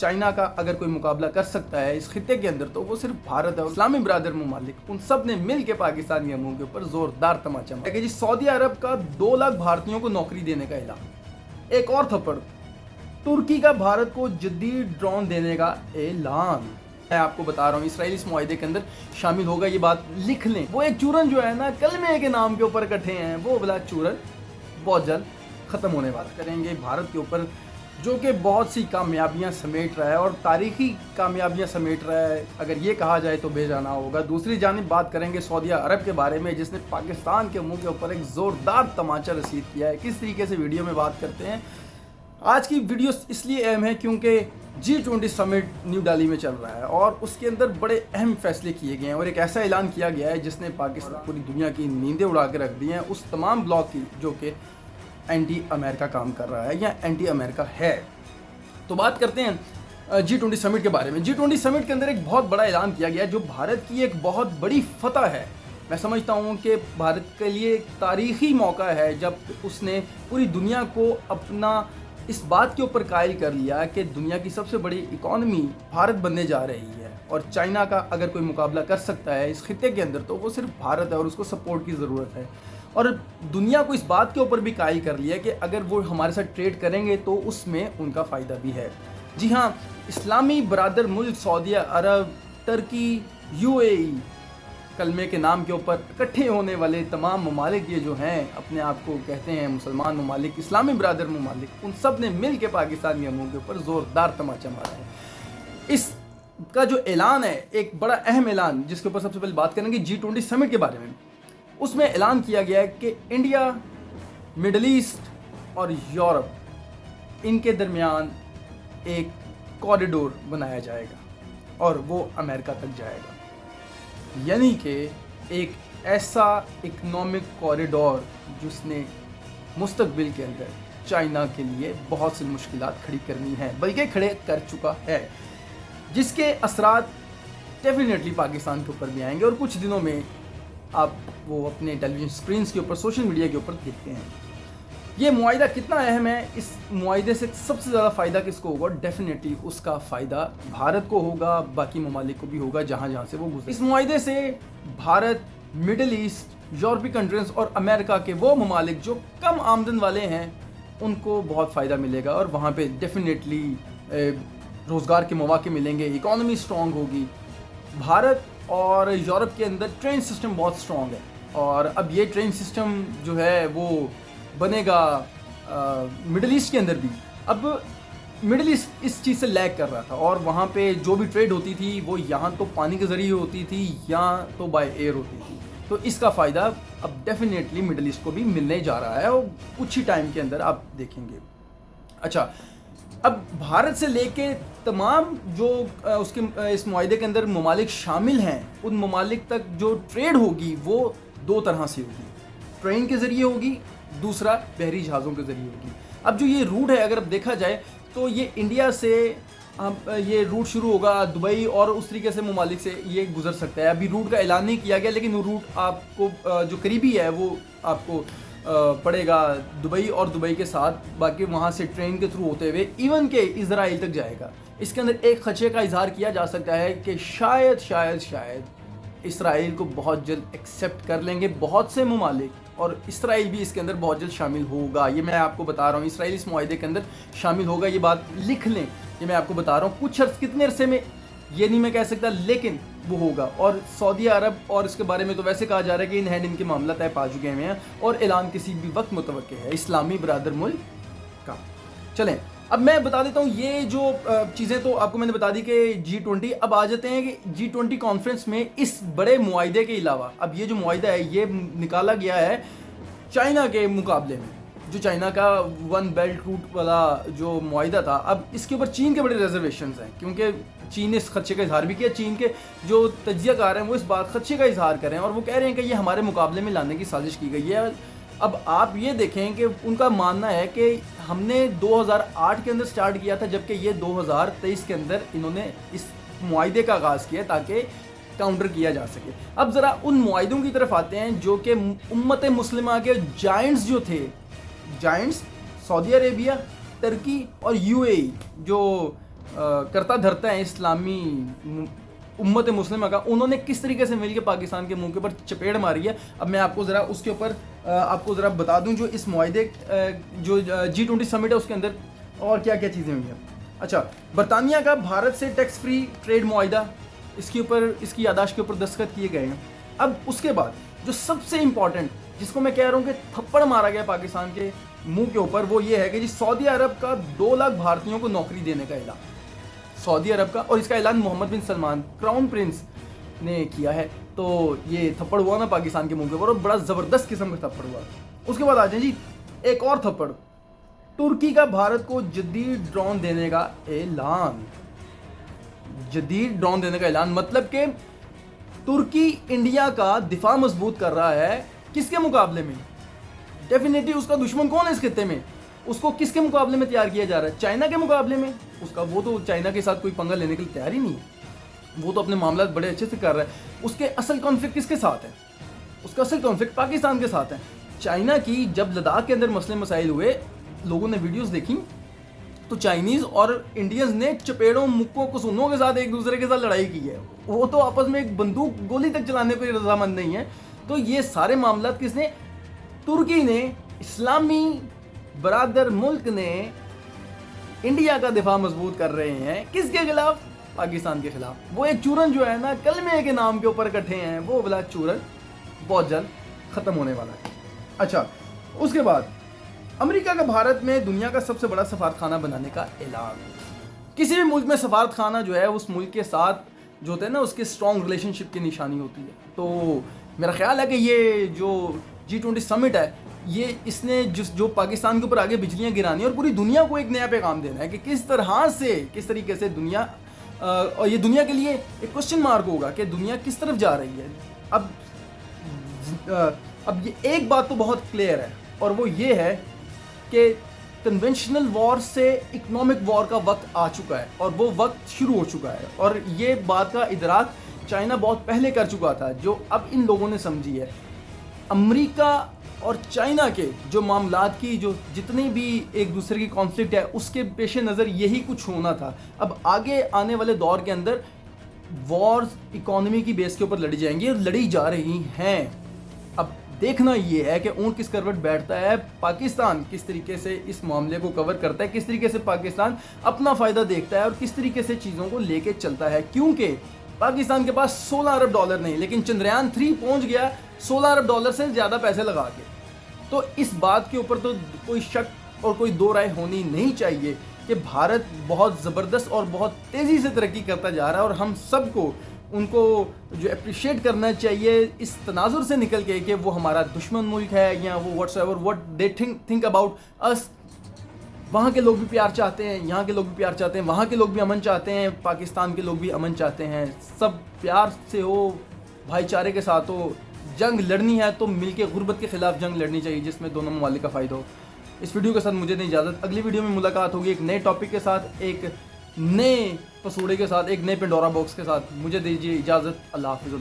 China का अगर कोई मुकाबला कर सकता है इस खित्ते के अंदर तो वो सिर्फ भारत है। और इस्लामी बरादर ममालिक उन सब ने मिल के पाकिस्तान के मुंह के ऊपर जोरदार तमाचा मारा कि जी सऊदी अरब का 2 लाख भारतीयों को नौकरी देने का ऐलान। एक और थप्पड़, तुर्की का भारत को जदीद ड्रोन देने का ऐलान। मैं आपको बता रहा हूँ इसराइल इस मुआहदे के अंदर शामिल होगा, ये बात लिख लें। वो एक चूरन जो है ना कलमे के नाम के ऊपर इकट्ठे हैं, वो वाला चूरन बहुत जल्द ख़त्म होने वाला। करेंगे भारत के ऊपर जो कि बहुत सी कामयाबियां समेट रहा है और तारीखी कामयाबियां समेट रहा है, अगर ये कहा जाए तो बेजाना होगा। दूसरी जानिब बात करेंगे सऊदी अरब के बारे में जिसने पाकिस्तान के मुंह के ऊपर एक ज़ोरदार तमाचा रसीद किया है। किस तरीके से वीडियो में बात करते हैं। आज की वीडियो इसलिए अहम है क्योंकि G20 समिट न्यू दिल्ली में चल रहा है और उसके अंदर बड़े अहम फैसले किए गए हैं और एक ऐसा ऐलान किया गया है जिसने पाकिस्तान पूरी दुनिया की नींदें उड़ा के रख दी हैं उस तमाम ब्लॉक की जो कि एंटी अमेरिका काम कर रहा है या एंटी अमेरिका है। तो बात करते हैं G20 समिट के बारे में। G20 समिट के अंदर एक बहुत बड़ा ऐलान किया गया जो भारत की एक बहुत बड़ी फतह है। मैं समझता हूँ कि भारत के लिए एक तारीखी मौका है जब उसने पूरी दुनिया को अपना इस बात के ऊपर कायल कर लिया कि दुनिया की सबसे बड़ी इकॉनमी भारत बनने जा रही है और चाइना का अगर कोई मुकाबला कर सकता है इस खित्ते के अंदर तो वो सिर्फ भारत है और उसको सपोर्ट की ज़रूरत है। और दुनिया को इस बात के ऊपर भी कायल कर लिया कि अगर वो हमारे साथ ट्रेड करेंगे तो उसमें उनका फ़ायदा भी है। जी हाँ, इस्लामी बरादर मुल्क सऊदी अरब, टर्की, UAE कलमे के नाम के ऊपर इकट्ठे होने वाले तमाम ममालिक ये जो हैं अपने आप को कहते हैं मुसलमान ममालिक, इस्लामी बरादर ममालिक, उन सब ने मिल के पाकिस्तान के मुंह के ऊपर ज़ोरदार तमाचा मारा है। इसका जो ऐलान है एक बड़ा अहम ऐलान जिसके ऊपर सबसे पहले बात करेंगे G20 समिट के बारे में। उसमें ऐलान किया गया है कि इंडिया, मिडल ईस्ट और यूरोप इनके दरमियान एक कॉरिडोर बनाया जाएगा और वो अमेरिका तक जाएगा, यानी कि एक ऐसा इकोनॉमिक कॉरिडोर जिसने मुस्तकबिल के अंदर चाइना के लिए बहुत सी मुश्किलात खड़ी करनी है बल्कि खड़े कर चुका है, जिसके असरात डेफिनेटली पाकिस्तान के ऊपर भी आएंगे और कुछ दिनों में आप वो अपने टेलीविज़न स्क्रीन के ऊपर, सोशल मीडिया के ऊपर देखते हैं। ये मुआहिदा कितना अहम है, इस मुआहिदे से सबसे ज़्यादा फ़ायदा किसको होगा? डेफिनेटली उसका फ़ायदा भारत को होगा, बाकी ममालिक को भी होगा जहाँ जहाँ से वो गुजरे। इस मुआहिदे से भारत, मिडल ईस्ट, यूरोपीय कंट्रीज़ और अमेरिका के वो ममालिक जो कम आमदन वाले हैं उनको बहुत फ़ायदा मिलेगा और वहाँ पे डेफिनेटली रोज़गार के मौके मिलेंगे, इकॉनमी स्ट्रॉन्ग होगी। भारत और यूरोप के अंदर ट्रेन सिस्टम बहुत स्ट्रॉन्ग है और अब ये ट्रेन सिस्टम जो है वो बनेगा मिडल ईस्ट के अंदर भी। अब मिडल ईस्ट इस चीज़ से लैग कर रहा था और वहाँ पे जो भी ट्रेड होती थी वो यहाँ तो पानी के ज़रिए होती थी या तो बाय एयर होती थी। तो इसका फ़ायदा अब डेफिनेटली मिडल ईस्ट को भी मिलने जा रहा है और कुछ ही टाइम के अंदर आप देखेंगे। अच्छा, अब भारत से लेके तमाम जो उसके इस मुआहिदे के अंदर ममालिक शामिल हैं उन ममालिक तक जो ट्रेड होगी वो 2 तरह से होगी, ट्रेन के ज़रिए होगी, दूसरा बहरी जहाज़ों के ज़रिए होगी। अब जो ये रूट है अगर अब देखा जाए तो ये इंडिया से ये रूट शुरू होगा दुबई और उस तरीके से ममालिक से ये गुजर सकता है। अभी रूट का ऐलान नहीं किया गया लेकिन वो रूट आपको जो करीबी है वो आपको पड़ेगा दुबई और दुबई के साथ बाकी वहाँ से ट्रेन के थ्रू होते हुए इवन के इजराइल तक जाएगा। इसके अंदर एक खदशे का इजहार किया जा सकता है कि शायद इसराइल को बहुत जल्द एक्सेप्ट कर लेंगे बहुत से ममालिक और इसराइल भी इसके अंदर बहुत जल्द शामिल होगा। ये मैं आपको बता रहा हूँ, इसराइल इस मुआहिदे के अंदर शामिल होगा, ये बात लिख लें। ये मैं आपको बता रहा हूँ, कुछ अर्स कितने अरसे में ये नहीं मैं कह सकता लेकिन वो होगा। और सऊदी अरब और इसके बारे में तो वैसे कहा जा रहा है कि इन हैंड इनके मामला तय पा चुके हैं और ऐलान किसी भी वक्त मुतवक्के है इस्लामी बरादर मुल्क का। चलें अब मैं बता देता हूँ ये जो चीज़ें तो आपको मैंने बता दी कि G20। अब आ जाते हैं कि G20 कॉन्फ्रेंस में इस बड़े मुआहिदे के अलावा अब ये जो मुआहिदा है ये निकाला गया है चाइना के मुकाबले में, जो चाइना का 1 बेल्ट रूट वाला जो मुआहिदा था। अब इसके ऊपर चीन के बड़े रिजर्वेशंस हैं क्योंकि चीन ने इस खदशे का इजहार भी किया। चीन के जो तज्जियाकार हैं वो इस बात खदशे का इजहार कर रहे हैं और वो कह रहे हैं कि ये हमारे मुकाबले में लाने की साजिश की गई है। अब आप ये देखें कि उनका मानना है कि हमने 2008 के अंदर स्टार्ट किया था जबकि ये 2023 के अंदर इन्होंने इस मुआहिदे का आगाज़ किया ताकि काउंटर किया जा सके। अब ज़रा उन मुआहिदों की तरफ आते हैं जो कि उम्मत मुस्लिमा के जायंट्स जो थे, जायंट्स सऊदी अरेबिया, टर्की और UAE जो करता धरता है इस्लामी उम्मत मुस्लिम का, उन्होंने किस तरीके से मिलकर पाकिस्तान के मुंह के ऊपर चपेट मारी है। अब मैं आपको ज़रा उसके ऊपर आपको ज़रा बता दूं जो इस मुआहदे जो G20 समिट है उसके अंदर और क्या क्या चीज़ें हुई हैं। अच्छा, बरतानिया का भारत से टैक्स फ्री ट्रेड मुआहदा, इसके ऊपर, इसकी यादाश्त के ऊपर दस्तखत किए गए हैं। अब उसके बाद जो सबसे इम्पॉर्टेंट, जिसको मैं कह रहा हूँ कि थप्पड़ मारा गया पाकिस्तान के मुंह के ऊपर, वो ये है कि जी सऊदी अरब का 2 लाख भारतीयों को नौकरी देने का ऐलान, सऊदी अरब का, और इसका ऐलान मोहम्मद बिन सलमान क्राउन प्रिंस ने किया है। तो ये थप्पड़ हुआ ना पाकिस्तान के मुंह के ऊपर, और बड़ा ज़बरदस्त किस्म का थप्पड़ हुआ। उसके बाद आ जाए जी एक और थप्पड़, तुर्की का भारत को जदीद ड्रोन देने का ऐलान। जदीद ड्रोन देने का ऐलान मतलब कि तुर्की इंडिया का दिफा मजबूत कर रहा है। किसके मुकाबले में? डेफिनेटली उसका दुश्मन कौन है इस खित्ते में, उसको किसके मुकाबले में तैयार किया जा रहा है? चाइना के मुकाबले में। उसका वो तो चाइना के साथ कोई पंगा लेने के लिए तैयार ही नहीं है, वो तो अपने मामला बड़े अच्छे से कर रहा है। उसके असल कॉन्फ्लिक्ट किसके साथ है? उसका असल कॉन्फ्लिक्ट पाकिस्तान के साथ है। चाइना की जब लद्दाख के अंदर मसले मसाइल हुए, लोगों ने वीडियोस देखी, तो चाइनीज़ और इंडियंस ने चपेड़ों मुक्कों कसूनों के साथ एक दूसरे के साथ लड़ाई की है। वो तो आपस में एक बंदूक गोली तक चलाने को रजामंद नहीं है। तो ये सारे मामला किसने? तुर्की ने, इस्लामी बरादर मुल्क ने इंडिया का दिफा मजबूत कर रहे हैं। किसके खिलाफ? पाकिस्तान के खिलाफ। वो एक चूरन जो है ना, कलमे के नाम के ऊपर इकट्ठे हैं, वो वाला चूरन बहुत जल्द ख़त्म होने वाला है। अच्छा, उसके बाद अमेरिका का भारत में दुनिया का सबसे बड़ा सफारतखाना बनाने का ऐलान। किसी भी मुल्क में सफारतखाना जो है उस मुल्क के साथ जो होता है ना, उसके स्ट्रॉन्ग रिलेशनशिप की निशानी होती है। तो मेरा ख्याल है कि ये जो G20 समिट है, ये इसने जो पाकिस्तान के ऊपर आगे बिजलियाँ गिरानी और पूरी दुनिया को एक नया पैगाम देना है कि किस तरीके से दुनिया, और ये दुनिया के लिए एक क्वेश्चन मार्क होगा कि दुनिया किस तरफ जा रही है। अब ये एक बात तो बहुत क्लियर है, और वो ये है कि कन्वेंशनल वॉर से इकोनॉमिक वॉर का वक्त आ चुका है, और वो वक्त शुरू हो चुका है। और ये बात का इदराक चाइना बहुत पहले कर चुका था, जो अब इन लोगों ने समझी है। अमेरिका और चाइना के जो मामलात की जो जितनी भी एक दूसरे की कॉन्फ्लिक्ट है, उसके पेश नज़र यही कुछ होना था। अब आगे आने वाले दौर के अंदर वॉर्स इकोनॉमी की बेस के ऊपर लड़ी जाएंगी, और लड़ी जा रही हैं। अब देखना ये है कि ऊँट किस करवट बैठता है, पाकिस्तान किस तरीके से इस मामले को कवर करता है, किस तरीके से पाकिस्तान अपना फ़ायदा देखता है और किस तरीके से चीज़ों को लेके चलता है। क्योंकि पाकिस्तान के पास $16 अरब नहीं, लेकिन चंद्रयान 3 पहुंच गया $16 अरब से ज़्यादा पैसे लगा के। तो इस बात के ऊपर तो कोई शक और कोई दो राय होनी नहीं चाहिए कि भारत बहुत ज़बरदस्त और बहुत तेज़ी से तरक्की करता जा रहा है, और हम सबको उनको जो अप्रिशिएट करना चाहिए इस तनाजुर से निकल के कि वो हमारा दुश्मन मुल्क है, या वो what they think about us. वहाँ के लोग भी प्यार चाहते हैं, यहाँ के लोग भी प्यार चाहते हैं, वहाँ के लोग भी अमन चाहते हैं, पाकिस्तान के लोग भी अमन चाहते हैं। सब प्यार से हो, भाईचारे के साथ हो। जंग लड़नी है तो मिलके गुर्बत के ख़िलाफ़ जंग लड़नी चाहिए, जिसमें दोनों ममालिक का फ़ायदा हो। इस वीडियो के साथ मुझे दें इजाज़त। अगली वीडियो में मुलाकात होगी एक नए टॉपिक के साथ, एक नए पसूड़े के साथ, एक नए पेंडोरा बॉक्स के साथ। मुझे दीजिए इजाज़त। अल्लाह हाफ़िज़।